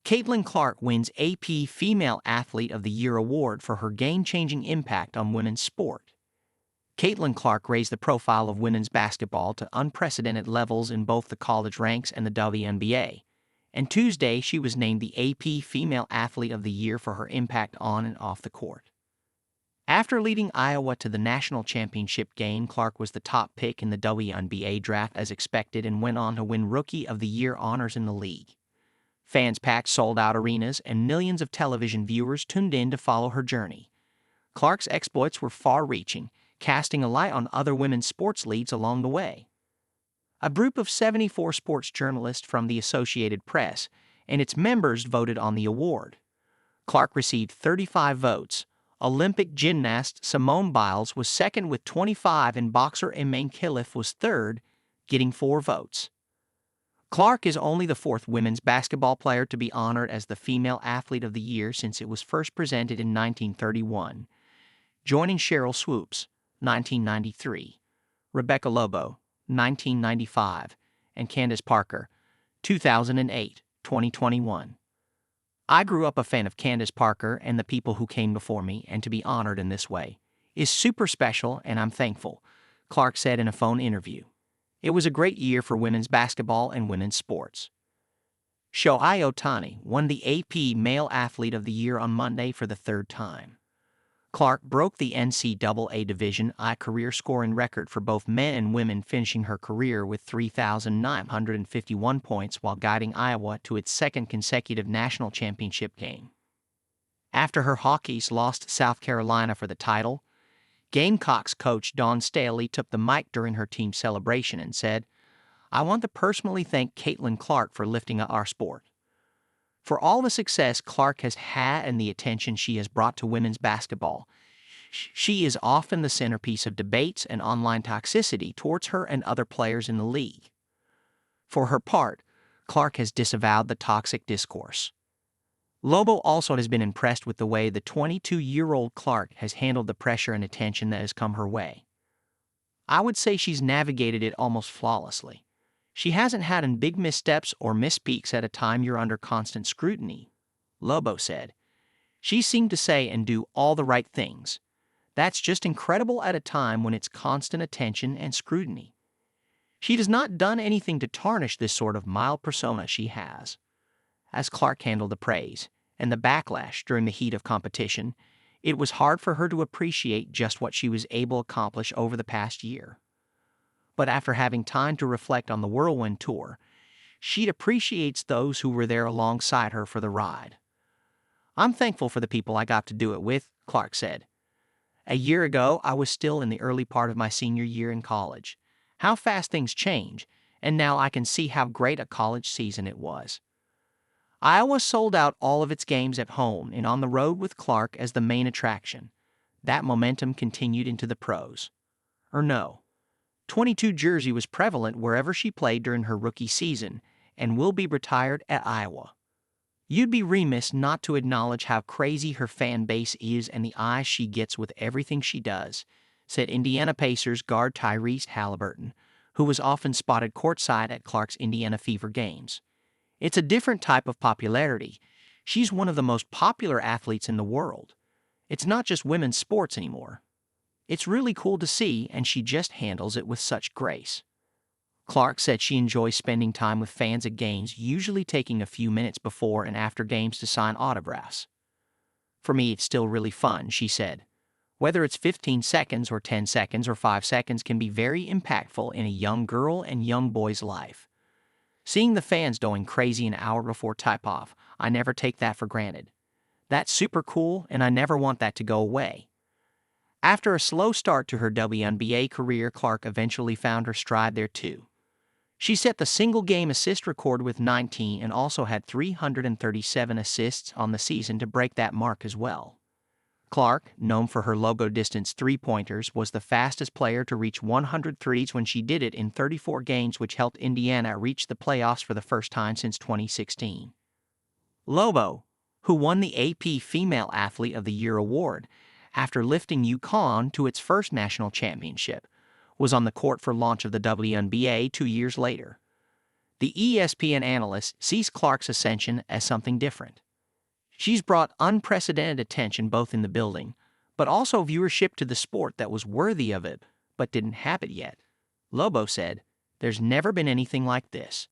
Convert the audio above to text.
Caitlin Clark wins AP Female Athlete of the Year award for her game-changing impact on women's sport. Caitlin Clark raised the profile of women's basketball to unprecedented levels in both the college ranks and the WNBA. And Tuesday, she was named the AP Female Athlete of the Year for her impact on and off the court. After leading Iowa to the national championship game, Clark was the top pick in the WNBA draft as expected and went on to win Rookie of the Year honors in the league. Fans packed sold-out arenas and millions of television viewers tuned in to follow her journey. Clark's exploits were far-reaching, casting a light on other women's sports leads along the way. A group of 74 sports journalists from the Associated Press and its members voted on the award. Clark received 35 votes. Olympic gymnast Simone Biles was second with 25 and boxer Iman Khalif was third, getting 4 votes. Clark is only the 4th women's basketball player to be honored as the Female Athlete of the Year since it was first presented in 1931, joining Cheryl Swoops, 1993, Rebecca Lobo, 1995, and Candace Parker, 2008, 2021. I grew up a fan of Candace Parker and the people who came before me, and to be honored in this way is super special, and I'm thankful, Clark said in a phone interview. It was a great year for women's basketball and women's sports. Shohei Ohtani won the AP Male Athlete of the Year on Monday for the 3rd time. Clark broke the NCAA Division I career scoring record for both men and women, finishing her career with 3,951 points while guiding Iowa to its 2nd consecutive national championship game. After her Hawkeyes lost South Carolina for the title, Gamecocks coach Dawn Staley took the mic during her team celebration and said, "I want to personally thank Caitlin Clark for lifting up our sport. For all the success Clark has had and the attention she has brought to women's basketball, she is often the centerpiece of debates and online toxicity towards her and other players in the league." For her part, Clark has disavowed the toxic discourse. Lobo also has been impressed with the way the 22-year-old Clark has handled the pressure and attention that has come her way. "I would say she's navigated it almost flawlessly. She hasn't had any big missteps or misspeaks at a time you're under constant scrutiny," Lobo said. "She seemed to say and do all the right things. That's just incredible at a time when it's constant attention and scrutiny. She has not done anything to tarnish this sort of mild persona she has." As Clark handled the praise and the backlash during the heat of competition, it was hard for her to appreciate just what she was able to accomplish over the past year. But after having time to reflect on the whirlwind tour, she appreciates those who were there alongside her for the ride. "I'm thankful for the people I got to do it with," Clark said. "A year ago, I was still in the early part of my senior year in college. How fast things change, and now I can see how great a college season it was." Iowa sold out all of its games at home and on the road with Clark as the main attraction. That momentum continued into the pros. Or no, 22 jersey was prevalent wherever she played during her rookie season and will be retired at Iowa. "You'd be remiss not to acknowledge how crazy her fan base is and the eyes she gets with everything she does," said Indiana Pacers guard Tyrese Halliburton, who was often spotted courtside at Clark's Indiana Fever games. "It's a different type of popularity. She's one of the most popular athletes in the world. It's not just women's sports anymore. It's really cool to see, and she just handles it with such grace." Clark said she enjoys spending time with fans at games, usually taking a few minutes before and after games to sign autographs. "For me, it's still really fun," she said. "Whether it's 15 seconds or 10 seconds or 5 seconds can be very impactful in a young girl and young boy's life. Seeing the fans going crazy an hour before tip-off, I never take that for granted. That's super cool, and I never want that to go away." After a slow start to her WNBA career, Clark eventually found her stride there too. She set the single-game assist record with 19 and also had 337 assists on the season to break that mark as well. Clark, known for her logo-distance three-pointers, was the fastest player to reach 100 threes when she did it in 34 games, which helped Indiana reach the playoffs for the first time since 2016. Lobo, who won the AP Female Athlete of the Year award after lifting UConn to its first national championship, was on the court for launch of the WNBA 2 years later. The ESPN analyst sees Clark's ascension as something different. She's brought unprecedented attention both in the building, but also viewership to the sport that was worthy of it, but didn't have it yet. Lobo said, "There's never been anything like this."